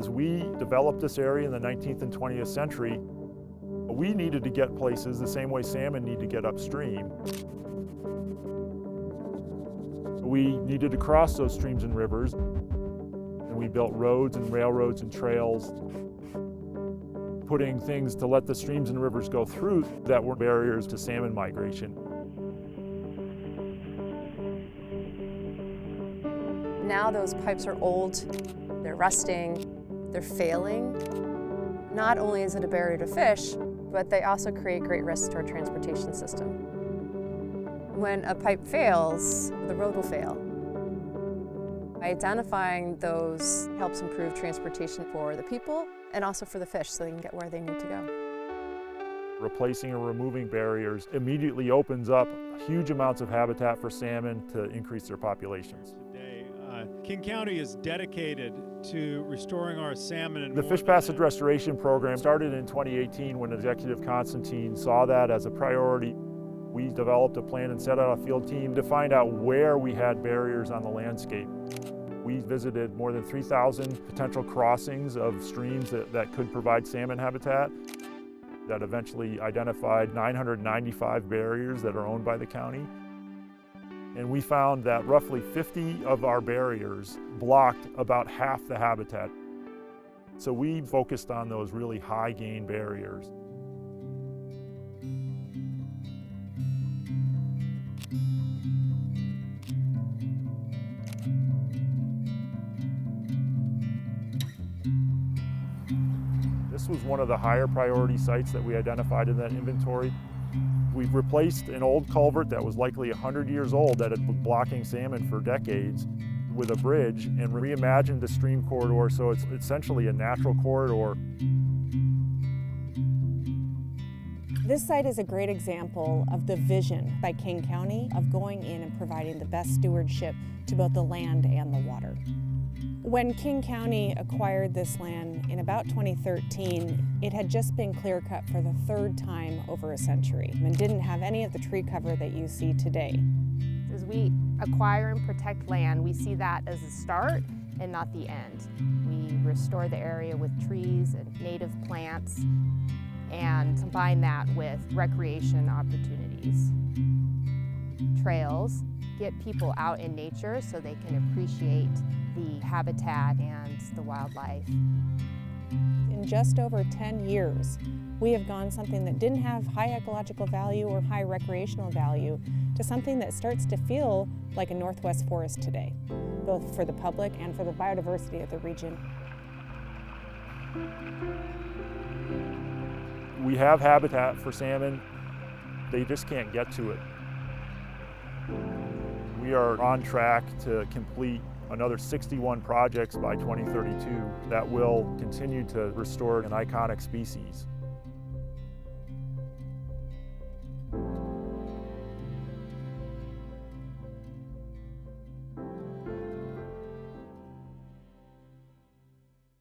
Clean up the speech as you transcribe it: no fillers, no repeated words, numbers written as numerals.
As we developed this area in the 19th and 20th century, we needed to get places the same way salmon need to get upstream. We needed to cross those streams and rivers, and we built roads and railroads and trails, putting things to let the streams and rivers go through that were barriers to salmon migration. Now those pipes are old, they're rusting, they're failing. Not only is it a barrier to fish, but they also create great risks to our transportation system. When a pipe fails, the road will fail. Identifying those helps improve transportation for the people and also for the fish so they can get where they need to go. Replacing or removing barriers immediately opens up huge amounts of habitat for salmon to increase their populations. Today, King County is dedicated to restoring our salmon. The Fish Passage Restoration Program started in 2018 when Executive Constantine saw that as a priority. We developed a plan and set out a field team to find out where we had barriers on the landscape. We visited more than 3,000 potential crossings of streams that could provide salmon habitat. That eventually identified 995 barriers that are owned by the county. And we found that roughly 50 of our barriers blocked about half the habitat. So we focused on those really high gain barriers. This was one of the higher priority sites that we identified in that inventory. We replaced an old culvert that was likely 100 years old that had been blocking salmon for decades with a bridge and reimagined the stream corridor so it's essentially a natural corridor. This site is a great example of the vision by King County of going in and providing the best stewardship to both the land and the water. When King County acquired this land in about 2013, it had just been clear cut for the third time over a century and didn't have any of the tree cover that you see today. As we acquire and protect land, we see that as a start and not the end. We restore the area with trees and native plants and combine that with recreation opportunities. Trails get people out in nature so they can appreciate the habitat and the wildlife. In just over 10 years, we have gone something that didn't have high ecological value or high recreational value to something that starts to feel like a Northwest forest today, both for the public and for the biodiversity of the region. We have habitat for salmon, they just can't get to it. We are on track to complete another 61 projects by 2032 that will continue to restore an iconic species.